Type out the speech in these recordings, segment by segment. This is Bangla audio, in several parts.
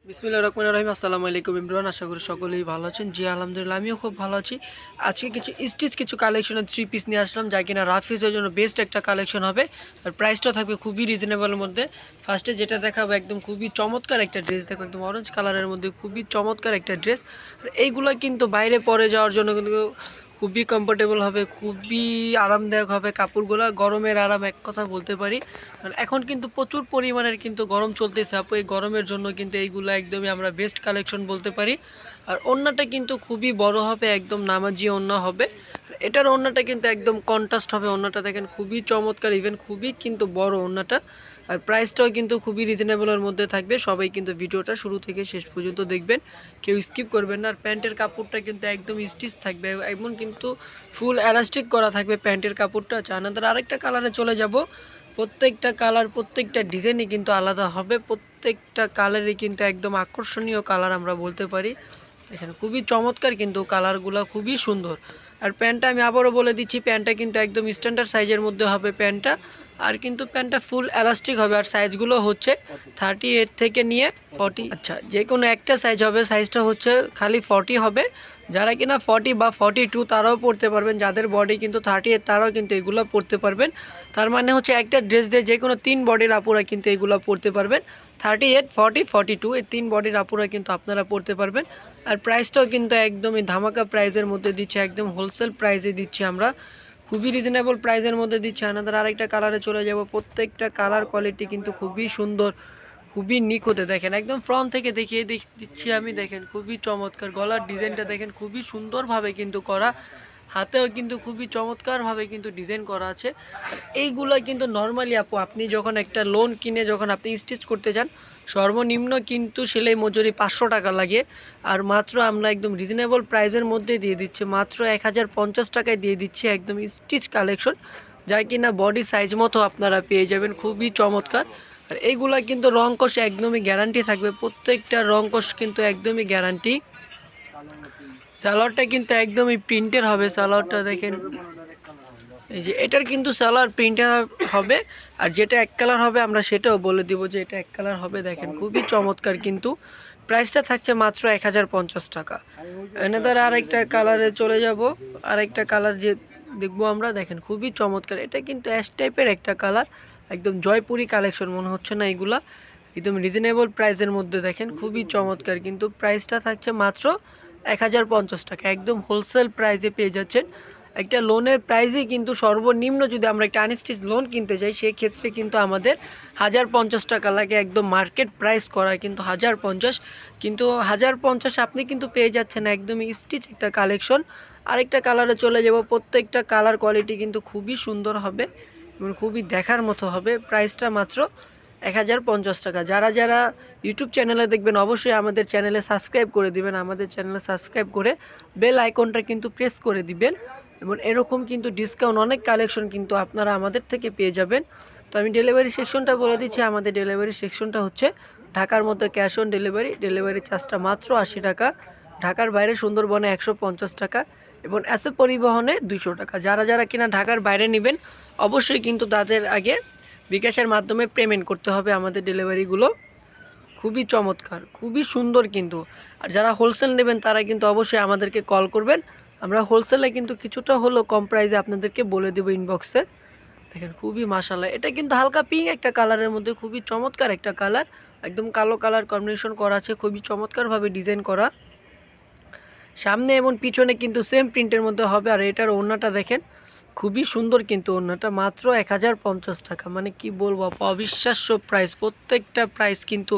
বিসমিল্লাহির রহমানির রহিম। আসসালামু আলাইকুম ইমরান, আশা করি সকলেই ভালো আছেন। জি আলহামদুলিল্লাহ, আমিও খুব ভালো আছি। আজকে কিছু কালেকশনের থ্রি পিস নিয়ে আসলাম, যা কিনা রাফিজের জন্য বেস্ট একটা কালেকশন হবে। আর প্রাইসটা থাকবে খুবই রিজনেবলের মধ্যে। ফার্স্টে যেটা দেখাবো একদম খুবই চমৎকার একটা ড্রেস, দেখো একদম অরেঞ্জ কালারের মধ্যে খুবই চমৎকার একটা ড্রেস। আর এইগুলো কিন্তু বাইরে পরে যাওয়ার জন্য কিন্তু খুবই কমফোর্টেবল হবে, খুবই আরামদায়ক হবে। কাপড়গুলো গরমের আরাম এক কথা বলতে পারি, কারণ এখন কিন্তু প্রচুর পরিমাণের কিন্তু গরম চলতেছে আপু। এই গরমের জন্য কিন্তু এইগুলো একদমই আমরা বেস্ট কালেকশন বলতে পারি। আর ওড়নাটা কিন্তু খুবই বড় হবে, একদম নামাজি ওড়না হবে। এটার ওড়নাটা কিন্তু একদম কন্ট্রাস্ট হবে। ওড়নাটা দেখেন খুবই চমৎকার, ইভেন খুবই কিন্তু বড় ওড়নাটা। আর প্রাইসটাও কিন্তু খুবই রিজনেবলের মধ্যে থাকবে। সবাই কিন্তু ভিডিওটা শুরু থেকে শেষ পর্যন্ত দেখবেন, কেউ স্কিপ করবেন না। আর প্যান্টের কাপড়টা কিন্তু একদম স্টিচ থাকবে, এমন কিন্তু ফুল এলাস্টিক করা থাকবে প্যান্টের কাপড়টা। চায়নাদের আরেকটা কালারে চলে যাব। প্রত্যেকটা কালার, প্রত্যেকটা ডিজাইনই কিন্তু আলাদা হবে। প্রত্যেকটা কালারই কিন্তু একদম আকর্ষণীয় কালার আমরা বলতে পারি। দেখেন খুবই চমৎকার, কিন্তু কালারগুলো খুবই সুন্দর। আর প্যান্টটা আমি আবারও বলে দিচ্ছি, প্যান্টটা কিন্তু একদম স্ট্যান্ডার্ড সাইজের মধ্যে হবে প্যান্টটা। আর কিন্তু প্যান্টটা ফুল এলাস্টিক হবে। আর সাইজগুলো হচ্ছে 38 থেকে নিয়ে 40, আচ্ছা যে কোনো একটা সাইজ হবে। সাইজটা হচ্ছে খালি 40 হবে। যারা কিনা 40 বা 42 তারাও পড়তে পারবেন, যাদের বডি কিন্তু 38 তারাও কিন্তু এগুলো পড়তে পারবেন। তার মানে হচ্ছে একটা ড্রেস দিয়ে যে কোনো 3 বডির আপুরা কিন্তু এগুলো পড়তে পারবেন। 38, 40, 42 এই 3 বডির আপুরা কিন্তু আপনারা পড়তে পারবেন। আর প্রাইসটাও কিন্তু একদমই ধামাকা প্রাইসের মধ্যে দিচ্ছে, একদম হোলসেল প্রাইসে দিচ্ছি আমরা, খুবই রিজনেবল প্রাইসের মধ্যে দিচ্ছি। আমাদের আরেকটা কালারে চলে যাব। প্রত্যেকটা কালার কোয়ালিটি কিন্তু খুবই সুন্দর, খুবই নিখুঁতে। দেখেন একদম ফ্রন্ট থেকে দেখিয়ে দিচ্ছি আমি, দেখেন খুবই চমৎকার। গলার ডিজাইনটা দেখেন খুবই সুন্দরভাবে কিন্তু করা, হাতেও কিন্তু খুবই চমৎকারভাবে কিন্তু ডিজাইন করা আছে। আর এইগুলো কিন্তু নর্মালি আপু আপনি যখন একটা লোন কিনে যখন আপনি স্টিচ করতে যান, সর্বনিম্ন কিন্তু সেলাই মজুরি 500 টাকা লাগে। আর মাত্র আমরা একদম রিজনেবল প্রাইসের মধ্যে দিয়ে দিচ্ছি, মাত্র 1050 টাকায় দিয়ে দিচ্ছি একদম স্টিচ কালেকশন, যা কিনা বডি সাইজ মতো আপনারা পেয়ে যাবেন, খুবই চমৎকার। আর এইগুলা কিন্তু রং কষ একদমই গ্যারান্টি থাকবে, প্রত্যেকটা রং কষ কিন্তু একদমই গ্যারান্টি। সালোয়ারটা কিন্তু একদমই প্রিন্টের হবে। সালোয়ারটা দেখেন, এই যে এটার কিন্তু সালোয়ার প্রিন্টার হবে। আর যেটা এক কালার হবে আমরা সেটাও বলে দিব যে এটা এক কালার হবে। দেখেন খুবই চমৎকার, কিন্তু প্রাইসটা থাকছে মাত্র 1050 টাকা। এনে ধর আরেকটা কালারে চলে যাব। আরেকটা কালার যে দেখবো আমরা, দেখেন খুবই চমৎকার। এটা কিন্তু অ্যাশ টাইপের একটা কালার, একদম জয়পুরি কালেকশন মনে হচ্ছে না এগুলা, একদম রিজনেবল প্রাইসের মধ্যে। দেখেন খুবই চমৎকার, কিন্তু প্রাইসটা থাকছে মাত্র 1050 টাকা, একদম হোলসেল প্রাইসে পেয়ে যাচ্ছেন। একটা লোনের প্রাইসই কিন্তু সর্বনিম্ন যদি আমরা একটা আনস্টিচ লোন কিনতে যাই, সেক্ষেত্রে কিন্তু আমাদের 1050 টাকা লাগে। একদম মার্কেট প্রাইস করা কিন্তু 1050, কিন্তু 1050 আপনি কিন্তু পেয়ে যাচ্ছেন একদমই স্টিচ একটা কালেকশন। আরেকটা কালারে চলে যাব। প্রত্যেকটা কালার কোয়ালিটি কিন্তু খুবই সুন্দর হবে এবং খুবই দেখার মতো হবে। প্রাইসটা মাত্র 1050 টাকা। যারা যারা ইউটিউব চ্যানেলে দেখবেন অবশ্যই আমাদের চ্যানেলে সাবস্ক্রাইব করে দিবেন। আমাদের চ্যানেলে সাবস্ক্রাইব করে বেল আইকনটা কিন্তু প্রেস করে দিবেন। এবং এরকম কিন্তু ডিসকাউন্ট অনেক কালেকশন কিন্তু আপনারা আমাদের থেকে পেয়ে যাবেন। তো আমি ডেলিভারি সেকশনটা বলে দিচ্ছি। আমাদের ডেলিভারি সেকশনটা হচ্ছে ঢাকার মধ্যে ক্যাশ অন ডেলিভারি, ডেলিভারি চার্জটা মাত্র 80 টাকা। ঢাকার বাইরে সুন্দরবনে 150 টাকা এবং এসে পরিবহনে 200 টাকা। যারা যারা কিনা ঢাকার বাইরে নেবেন অবশ্যই কিন্তু তাদের আগে বিকাশের মাধ্যমে পেমেন্ট করতে হবে। আমাদের ডেলিভারিগুলো খুবই চমৎকার, খুবই সুন্দর কিন্তু। আর যারা হোলসেল নেবেন তারা কিন্তু অবশ্যই আমাদেরকে কল করবেন, আমরা হোলসেলে কিন্তু কিছুটা হলেও কম প্রাইসে আপনাদেরকে বলে দেবো ইনবক্সে। দেখেন খুবই মাশাআল্লাহ, এটা কিন্তু হালকা পিঙ্ক একটা কালারের মধ্যে, খুবই চমৎকার একটা কালার, একদম কালো কালার কম্বিনেশন করা আছে, খুবই চমৎকারভাবে ডিজাইন করা। সামনে এবং পিছনে কিন্তু সেম প্রিন্টের মধ্যে হবে। আর এটার ওড়নাটা দেখেন খুবই সুন্দর, কিন্তু ওড়নাটা মাত্র 1050 টাকা। মানে কি বলবো, অবিশ্বাস্য প্রাইস। প্রত্যেকটা প্রাইস কিন্তু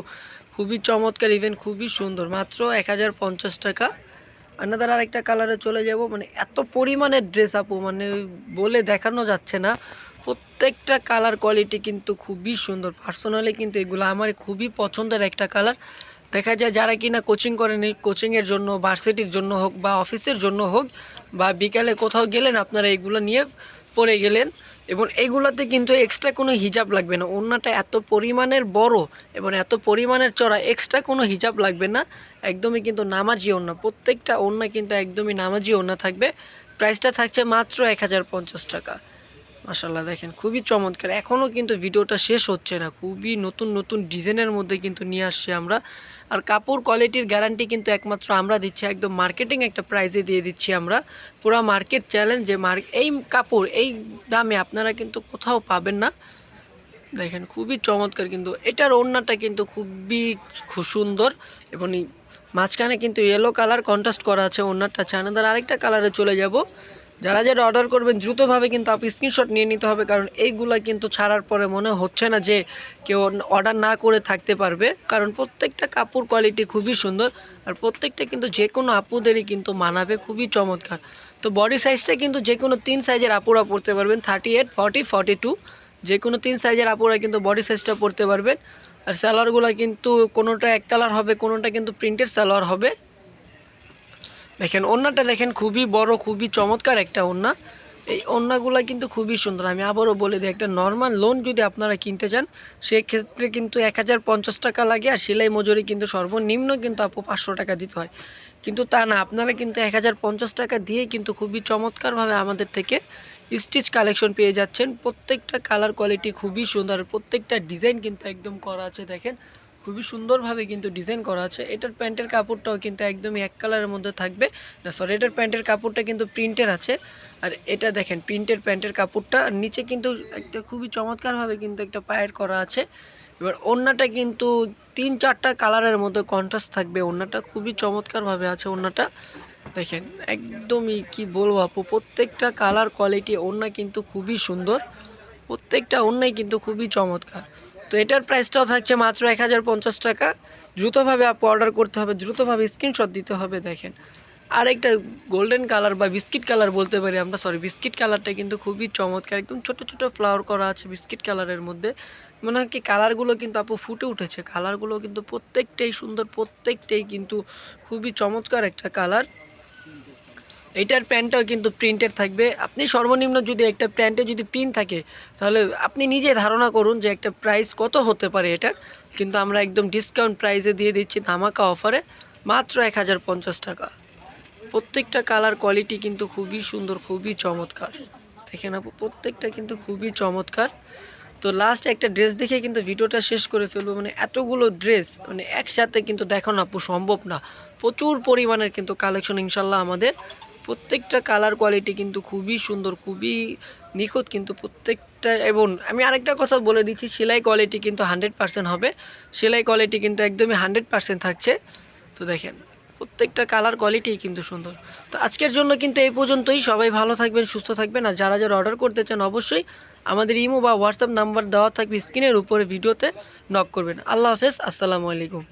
খুবই চমৎকার, ইভেন খুবই সুন্দর, মাত্র 1050 টাকা। আনাদার আরেকটা কালারে চলে যাব। মানে এত পরিমাণের ড্রেস আপু, মানে বলে দেখানো যাচ্ছে না। প্রত্যেকটা কালার কোয়ালিটি কিন্তু খুবই সুন্দর। পার্সোনালি কিন্তু এগুলো আমার খুবই পছন্দের একটা কালার। দেখা যায় যারা কিনা কোচিং করেন, কোচিংয়ের জন্য, ভার্সিটির জন্য হোক বা অফিসের জন্য হোক, বা বিকালে কোথাও গেলেন আপনারা এগুলো নিয়ে পরে গেলেন, এবং এগুলোতে কিন্তু এক্সট্রা কোনো হিজাব লাগবে না। ওড়নাটা এত পরিমাণের বড় এবং এত পরিমাণের চড়া, এক্সট্রা কোনো হিজাব লাগবে না। একদমই কিন্তু নামাজি ওড়না, প্রত্যেকটা ওড়না কিন্তু একদমই নামাজি ওড়না থাকবে। প্রাইসটা থাকছে মাত্র 1050 টাকা। মাশাআল্লাহ দেখেন খুবই চমৎকার। এখনও কিন্তু ভিডিওটা শেষ হচ্ছে না, খুবই নতুন নতুন ডিজাইনের মধ্যে কিন্তু নিয়ে আসছি আমরা। আর কাপড় কোয়ালিটির গ্যারান্টি কিন্তু একমাত্র আমরা দিচ্ছি, একদম মার্কেটিং একটা প্রাইসে দিয়ে দিচ্ছি আমরা। পুরো মার্কেট চ্যালেঞ্জ যে এই কাপড় এই দামে আপনারা কিন্তু কোথাও পাবেন না। দেখেন খুবই চমৎকার, কিন্তু এটার ওড়নাটা কিন্তু খুবই সুন্দর এবং মাঝখানে কিন্তু ইয়েলো কালার কন্ট্রাস্ট করা আছে ওড়নাটা। চায়নাদার আরেকটা কালারে চলে যাব। যারা যারা অর্ডার করবেন দ্রুতভাবে কিন্তু আপনি স্ক্রিনশট নিয়ে নিতে হবে, কারণ এইগুলা কিন্তু ছাড়ার পরে মনে হচ্ছে না যে কেউ অর্ডার না করে থাকতে পারবে, কারণ প্রত্যেকটা কাপড় কোয়ালিটি খুবই সুন্দর আর প্রত্যেকটা কিন্তু যে কোনো আপুদেরই কিন্তু মানাবে, খুবই চমৎকার। তো বডি সাইজটা কিন্তু যে কোনো 3 সাইজের আপুরা পরতে পারবেন, 38, 40, 42 যে কোনো 3 সাইজের আপুরা কিন্তু বডি সাইজটা পরতে পারবেন। আর সালোয়ারগুলো কিন্তু কোনোটা এক কালার হবে, কোনোটা কিন্তু প্রিন্টেড সালোয়ার হবে। দেখেন ওড়নাটা দেখেন খুবই বড়, খুবই চমৎকার একটা ওড়না। এই ওড়নাগুলো কিন্তু খুবই সুন্দর। আমি আবারও বলে দিই, একটা নর্মাল লোন যদি আপনারা কিনতে চান সেক্ষেত্রে কিন্তু 1050 টাকা লাগে, আর সেলাই মজুরি কিন্তু সর্বনিম্ন কিন্তু আপু 500 টাকা দিতে হয়। কিন্তু তা না, আপনারা কিন্তু 1050 টাকা দিয়ে কিন্তু খুবই চমৎকারভাবে আমাদের থেকে স্টিচ কালেকশন পেয়ে যাচ্ছেন। প্রত্যেকটা কালার কোয়ালিটি খুবই সুন্দর, প্রত্যেকটা ডিজাইন কিন্তু একদম করা আছে। দেখেন খুবই সুন্দরভাবে কিন্তু ডিজাইন করা আছে। এটার প্যান্টের কাপড়টাও কিন্তু একদমই এক কালারের মধ্যে থাকবে না, সরি এটার প্যান্টের কাপড়টা কিন্তু প্রিন্টের আছে। আর এটা দেখেন প্রিন্টের প্যান্টের কাপড়টা, নিচে কিন্তু একটা খুবই চমৎকারভাবে কিন্তু একটা পায়ের করা আছে। এবার ওড়নাটা কিন্তু 3-4টা কালারের মধ্যে কন্ট্রাস্ট থাকবে, ওড়নাটা খুবই চমৎকারভাবে আছে। ওড়নাটা দেখেন একদমই কি বলবো আপু, প্রত্যেকটা কালার কোয়ালিটি ওড়না কিন্তু খুবই সুন্দর, প্রত্যেকটা ওড়নাই কিন্তু খুবই চমৎকার। তো এটার প্রাইসটাও থাকছে মাত্র 1050 টাকা। দ্রুতভাবে আপু অর্ডার করতে হবে, দ্রুতভাবে স্ক্রিনশট দিতে হবে। দেখেন আরেকটা গোল্ডেন কালার বা বিস্কিট কালার বলতে পারি আমরা, সরি বিস্কিট কালারটা কিন্তু খুবই চমৎকার, একদম ছোট ছোট ফ্লাওয়ার করা আছে বিস্কিট কালারের মধ্যে। মনে হয় কি কালারগুলো কিন্তু আপু ফুটে উঠেছে, কালারগুলো কিন্তু প্রত্যেকটাই সুন্দর, প্রত্যেকটাই কিন্তু খুবই চমৎকার একটা কালার। এইটার প্যান্টটাও কিন্তু প্রিন্টেড থাকবে। আপনি সর্বনিম্ন যদি একটা প্যান্টে যদি প্রিন্ট থাকে তাহলে আপনি নিজে ধারণা করুন যে একটা প্রাইস কত হতে পারে এটার। কিন্তু আমরা একদম ডিসকাউন্ট প্রাইসে দিয়ে দিচ্ছি ধামাকা অফারে মাত্র 1050 টাকা। প্রত্যেকটা কালার কোয়ালিটি কিন্তু খুবই সুন্দর, খুবই চমৎকার। দেখেন আপু প্রত্যেকটা কিন্তু খুবই চমৎকার। তো লাস্ট একটা ড্রেস দেখে কিন্তু ভিডিওটা শেষ করে ফেলবো, মানে এতগুলো ড্রেস মানে একসাথে কিন্তু দেখানো আপু সম্ভব না। প্রচুর পরিমাণের কিন্তু কালেকশন ইনশাল্লাহ আমাদের। প্রত্যেকটা কালার কোয়ালিটি কিন্তু খুবই সুন্দর, খুবই নিখুঁত কিন্তু প্রত্যেকটা। এবং আমি আরেকটা কথা বলে দিচ্ছি, সেলাই কোয়ালিটি কিন্তু 100% হবে, সেলাই কোয়ালিটি কিন্তু একদমই 100% থাকছে। তো দেখেন প্রত্যেকটা কালার কোয়ালিটি কিন্তু সুন্দর। তো আজকের জন্য কিন্তু এই পর্যন্তই। সবাই ভালো থাকবেন, সুস্থ থাকবেন। আর যারা যারা অর্ডার করতে চান অবশ্যই আমাদের ইমো বা হোয়াটসঅ্যাপ নাম্বার দেওয়া থাকবে স্ক্রিনের উপরে, ভিডিওতে নক করবেন। আল্লাহ হাফেজ, আসসালামু আলাইকুম।